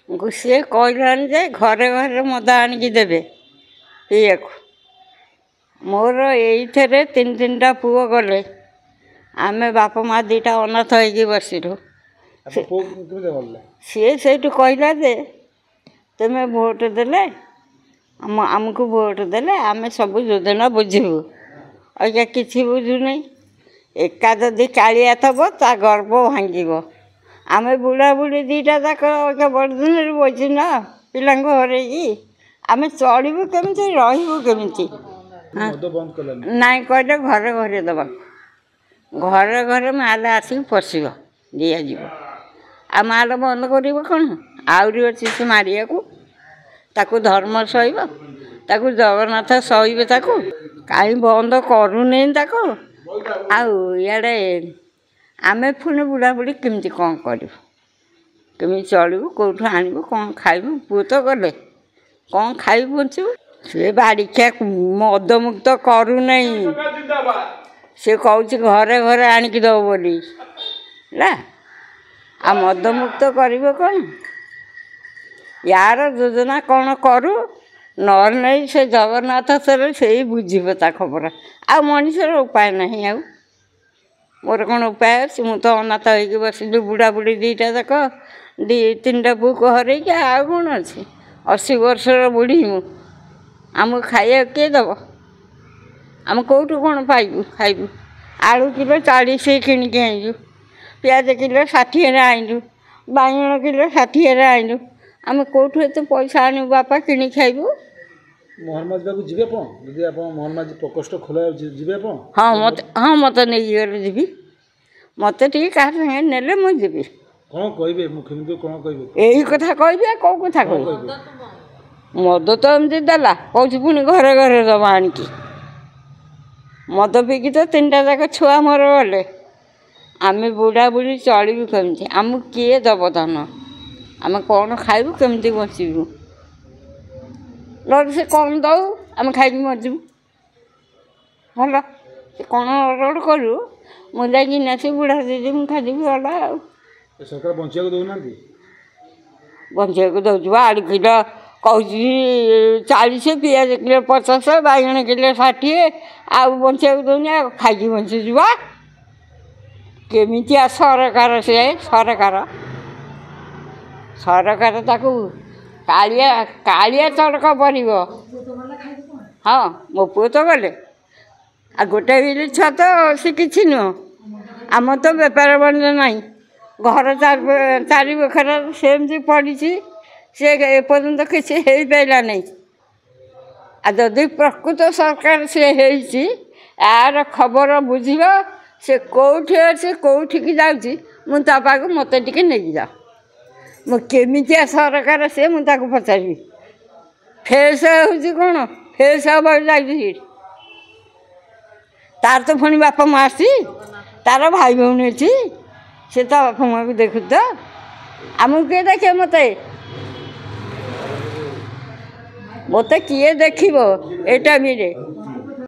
ସିଏ କହିଲାନି ଯେ ଘରେ ଘରେ ମଦ ଆଣିକି ଦେବେ ପିଇବାକୁ। ମୋର ଏଇଥିରେ ତିନିଟା ପୁଅ ଗଲେ, ଆମେ ବାପ ମା ଦୁଇଟା ଅନାଥ ହେଇକି ବସିଲୁ। ସିଏ ସେଇଠୁ କହିଲା ଯେ ତୁମେ ଭୋଟ ଦେଲେ ଆମକୁ ଭୋଟ ଦେଲେ ଆମେ ସବୁ ଯୋଜନା ବୁଝିବୁ। ଆଜ୍ଞା କିଛି ବୁଝୁନି। ଏକା ଯଦି କାଳିଆ ଥବ ତା ଗର୍ବ ଭାଙ୍ଗିବ। ଆମେ ବୁଢ଼ାବୁଢ଼ୀ ଦୁଇଟା ଯାକ ବଡ଼ ଦିନରେ ବସିଛୁ ନା ପିଲାଙ୍କୁ ହରେଇକି। ଆମେ ଚଳିବୁ କେମିତି, ରହିବୁ କେମିତି? ନାଇଁ କହିଲେ ଘରେ ଘରେ ଦେବାକୁ, ଘରେ ଘରେ ମାଲ ଆସିକି ପଶିବ, ଦିଆଯିବ। ଆଉ ମାଲ ବନ୍ଦ କରିବ କ'ଣ? ଆହୁରି ଅଛି ସେ ମାରିବାକୁ। ତାକୁ ଧର୍ମ ସହିବ, ତାକୁ ଜଗନ୍ନାଥ ସହିବେ। ତାକୁ କାହିଁ ବନ୍ଦ କରୁନି ତାକୁ। ଆଉ ଇଆଡ଼େ ଆମେ ପୁଣି ବୁଢ଼ାବୁଢ଼ୀ କେମିତି କ'ଣ କରିବୁ, କେମିତି ଚଳିବୁ, କେଉଁଠୁ ଆଣିବୁ, କ'ଣ ଖାଇବୁ? ପୁଅ ତ ଗଲେ କ'ଣ ଖାଇବୁ ବଞ୍ଚିବୁ? ସେ ବାଡ଼ିଖିଆ ମଦମୁକ୍ତ କରୁନାହିଁ। ସେ କହୁଛି ଘରେ ଘରେ ଆଣିକି ଦେବ ବୋଲି ହେଲା। ଆଉ ମଦମୁକ୍ତ କରିବ କ'ଣ? ୟାର ଯୋଜନା କ'ଣ କରୁ, ନହେଲେ ନାହିଁ ସେ ଜଗନ୍ନାଥ ସରେ ସେଇ ବୁଝିବ ତା ଖବର। ଆଉ ମଣିଷର ଉପାୟ ନାହିଁ। ଆଉ ମୋର କ'ଣ ଉପାୟ ଅଛି? ମୁଁ ତ ଅନାଥ ହେଇକି ବସିଲି, ବୁଢ଼ାବୁଢ଼ୀ ଦୁଇଟା ଯାକ, ତିନିଟା ପୁଅକୁ ହରେଇକି। ଆଉ କ'ଣ ଅଛି? 80 ବର୍ଷର ବୁଢ଼ୀ ମୁଁ। ଆମକୁ ଖାଇବାକୁ କିଏ ଦେବ? ଆମେ କେଉଁଠୁ କ'ଣ ପାଇବୁ ଖାଇବୁ? ଆଳୁ କିଲୋ 40 କିଣିକି ଆଣିଲୁ, ପିଆଜ କିଲୋ 60ରେ ଆଣିଲୁ, ବାଇଗଣ କିଲୋ 60ରେ ଆଣିଲୁ। ଆମେ କେଉଁଠୁ ଏତେ ପଇସା ଆଣିବୁ ବାପା କିଣି ଖାଇବୁ? ମହରମାଝି ପାଖକୁ ଯିବେ ଆପଣ? ଯଦି ଆପଣ ମହରମାଝି ପ୍ରକୋଷ୍ଠ ଖୋଲାଯାଉଛି ଯିବେ ଆପଣ? ହଁ ମୋତେ ନେଇକି ଗଲେ ଯିବି। ମୋତେ ଟିକେ କାହା ସାଙ୍ଗେ ନେଲେ ମୁଁ ଯିବି। କ'ଣ କହିବେ? ମୁଖ୍ୟମନ୍ତ୍ରୀ କ'ଣ କହିବେ? ଏଇ କଥା କହିବି। ଆଉ କେଉଁ କଥା କହିବେ? ମଦ ତ ଏମିତି ଦେଲା, କହୁଛି ପୁଣି ଘରେ ଘରେ ଦେବ ଆଣିକି। ମଦ ପିଇକି ତ ତିନିଟା ଯାକ ଛୁଆ ମୋର ଗଲେ। ଆମେ ବୁଢ଼ାବୁଢ଼ୀ ଚଳିବୁ କେମିତି? ଆମକୁ କିଏ ଦେବ ଧନ? ଆମେ କ'ଣ ଖାଇବୁ, କେମିତି ବଞ୍ଚିବୁ? ନହେଲେ ସେ କ'ଣ ଦେଉ, ଆମେ ଖାଇକି ମରିଯିବୁ। ଭଲ ସେ କ'ଣ ଅର୍ଡ଼ର କରୁ, ମୁଁ ଯାଇକି ନାଚି ବୁଢ଼ା ଦିଦି ମୁଁ ଖାଇଦେବି ଗଲା। ଆଉ ସରକାର ବଞ୍ଚିବାକୁ ଦେଉନାହାନ୍ତି? ବଞ୍ଚିବାକୁ ଦେଉଛି ବା। ଆଳୁ କିଲୋ କହୁଛି 40, ପିଆଜ କିଲୋ 50, ବାଇଗଣ କିଲୋ 60। ଆଉ ବଞ୍ଚିବାକୁ ଦେଉନି। ଆଉ ଖାଇକି ବଞ୍ଚିଯିବା କେମିତିଆ ସରକାର? ସେ ସରକାର ତାକୁ କାଳିଆ ଚଡ଼କ ପରିବ। ହଁ ମୋ ପୁଅ ତ ଗଲେ। ଆଉ ଗୋଟେ ବିଲି ଛୁଆ ତ ସେ କିଛି ନୁହଁ। ଆମର ତ ବେପାର ବାଣିଜ୍ୟ ନାହିଁ। ଘର ଚାରି ବଖରା ସେମିତି ପଡ଼ିଛି। ସେ ଏପର୍ଯ୍ୟନ୍ତ କିଛି ହେଇପାରିଲା ନାହିଁ। ଆଉ ଯଦି ପ୍ରକୃତ ସରକାର ସେ ହେଇଛି, ଆର ଖବର ବୁଝିବ। ସେ କେଉଁଠି ଅଛି, କେଉଁଠିକି ଯାଉଛି, ମୁଁ ତା ପାଖକୁ ମୋତେ ଟିକେ ନେଇକି ଯାଅ। ମୁଁ କେମିତିଆ ସରକାର ସେ ମୁଁ ତାକୁ ପଚାରିବି। ଫେସ୍ ହେଉଛି କ'ଣ? ଫେସ୍ ହେବାକୁ ଯାଉଛି ସେଠି। ତାର ତ ପୁଣି ବାପା ମା ଅଛି, ତାର ଭାଇ ଭଉଣୀ ଅଛି। ସେ ତା ବାପା ମାଆକୁ ଦେଖୁଛି ତ। ଆମକୁ କିଏ ଦେଖିବ? ମୋତେ କିଏ ଦେଖିବ ଏ ଟାଇମ୍ରେ?